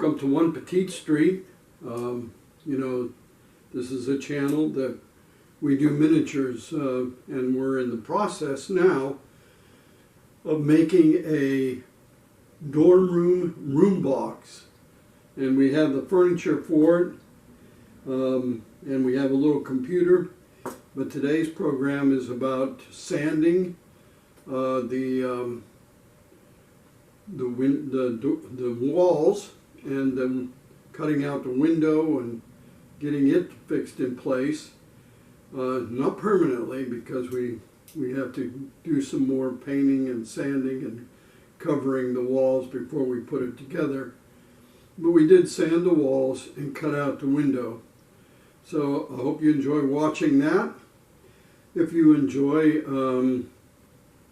Welcome to One Petite Street. This is a channel that we do miniatures, and we're in the process now of making a dorm room box. And we have the furniture for it, and we have a little computer. But today's program is about sanding the walls, and then cutting out the window and getting it fixed in place. Not permanently, because we have to do some more painting and sanding and covering the walls before we put it together. But we did sand the walls and cut out the window. So I hope you enjoy watching that. If you enjoy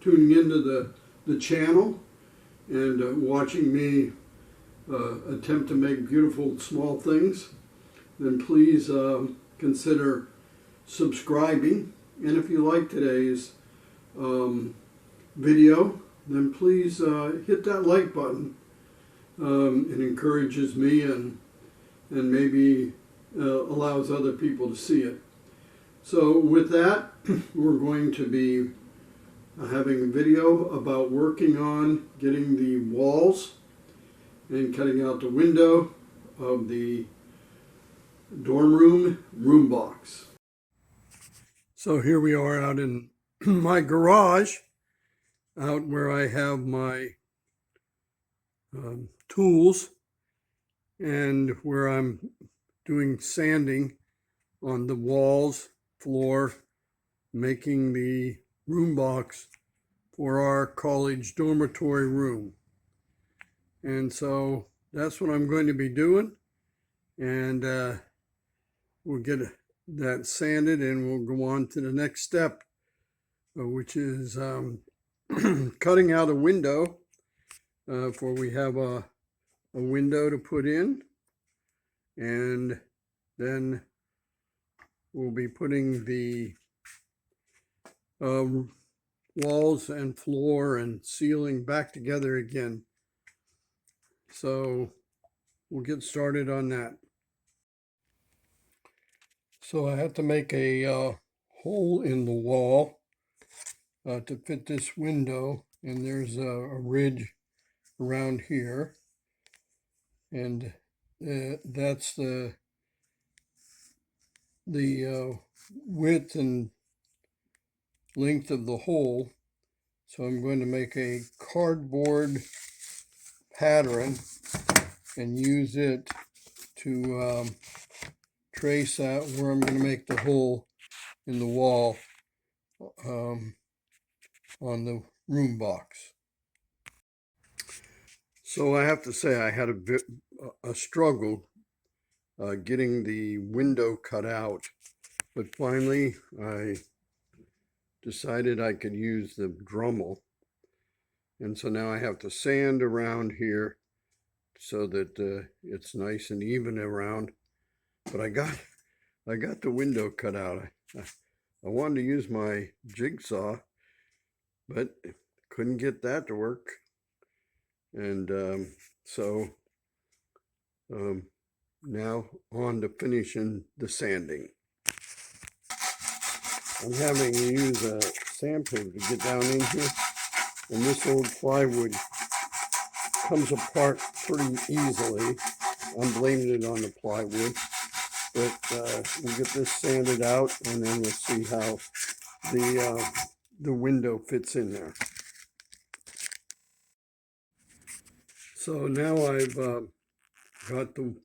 tuning into the channel and watching me attempt to make beautiful small things, then please consider subscribing. And if you like today's video, then please hit that like button. It encourages me and maybe allows other people to see it. So with that, we're going to be having a video about working on getting the walls and cutting out the window of the dorm room box. So here we are out in my garage, out where I have my tools and where I'm doing sanding on the walls, floor, making the room box for our college dormitory room. And so that's what I'm going to be doing, and we'll get that sanded and we'll go on to the next step, which is cutting out a window, for we have a window to put in, and then we'll be putting the walls and floor and ceiling back together again. So we'll get started on that. So I have to make a hole in the wall to fit this window, and there's a ridge around here, and that's the width and length of the hole. So I'm going to make a cardboard pattern and use it to trace out where I'm going to make the hole in the wall on the room box. So I have to say I had a struggle getting the window cut out, but finally I decided I could use the Dremel, and so now I have to sand around here so that it's nice and even around. But I got the window cut out. I wanted to use my jigsaw, but couldn't get that to work. And so now on to finishing the sanding. I'm having to use a sandpaper to get down in here, and this old plywood comes apart pretty easily. I'm blaming it on the plywood, but we'll get this sanded out, and then we'll see how the window fits in there. So now I've got the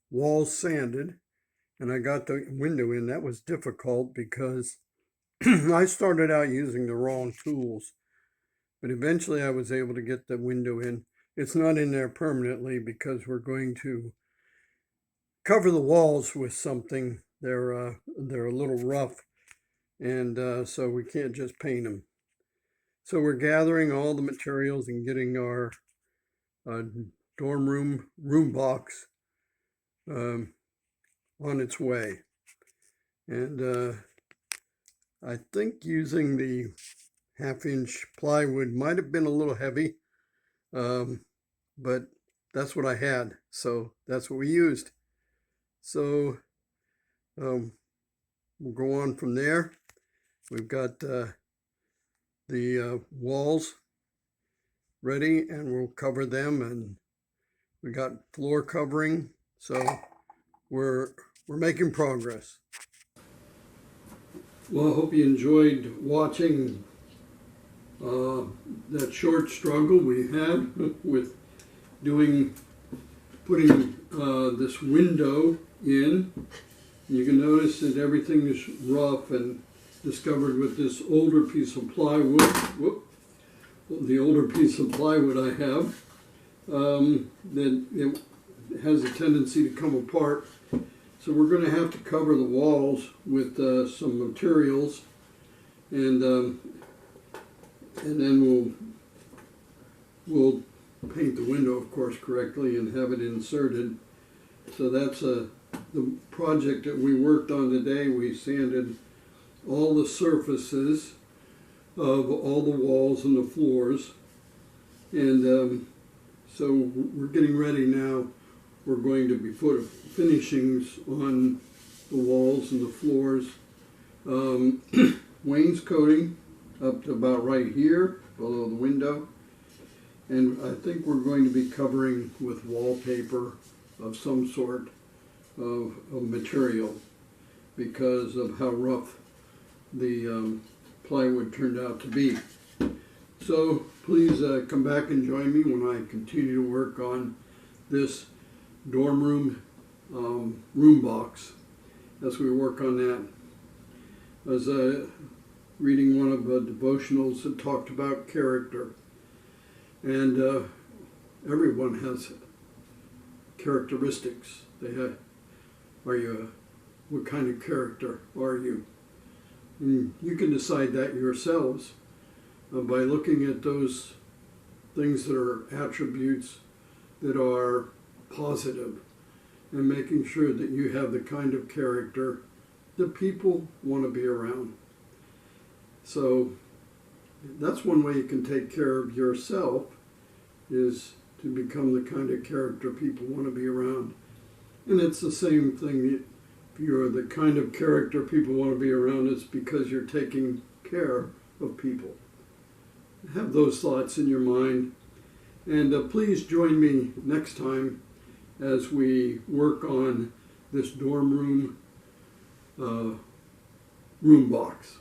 walls sanded, and I got the window in. That was difficult because I started out using the wrong tools, but eventually I was able to get the window in. It's not in there permanently because we're going to cover the walls with something. They're a little rough, and so we can't just paint them. So we're gathering all the materials and getting our dorm room box on its way. And I think using the 1/2-inch plywood might have been a little heavy, but that's what I had. So that's what we used. So we'll go on from there. We've got the walls ready, and we'll cover them, and we got floor covering. So we're making progress. Well, I hope you enjoyed watching that short struggle we had with putting this window in. You can notice that everything is rough and discovered with this older piece of plywood. The older piece of plywood I have, that it has a tendency to come apart. So we're going to have to cover the walls with some materials, and then we'll paint the window, of course, correctly and have it inserted. So that's the project that we worked on today. We sanded all the surfaces of all the walls and the floors, and so we're getting ready now. We're going to be putting finishings on the walls and the floors. Wainscoting up to about right here below the window, and I think we're going to be covering with wallpaper of some sort of material because of how rough the plywood turned out to be. So please come back and join me when I continue to work on this dorm room room box as we work on that. I was reading one of the devotionals that talked about character, and everyone has characteristics. What kind of character are you? And you can decide that yourselves by looking at those things that are attributes that are positive and making sure that you have the kind of character that people want to be around. So that's one way you can take care of yourself, is to become the kind of character people want to be around. And it's the same thing. If you're the kind of character people want to be around, it's because you're taking care of people. Have those thoughts in your mind. And please join me next time as we work on this dorm room room box.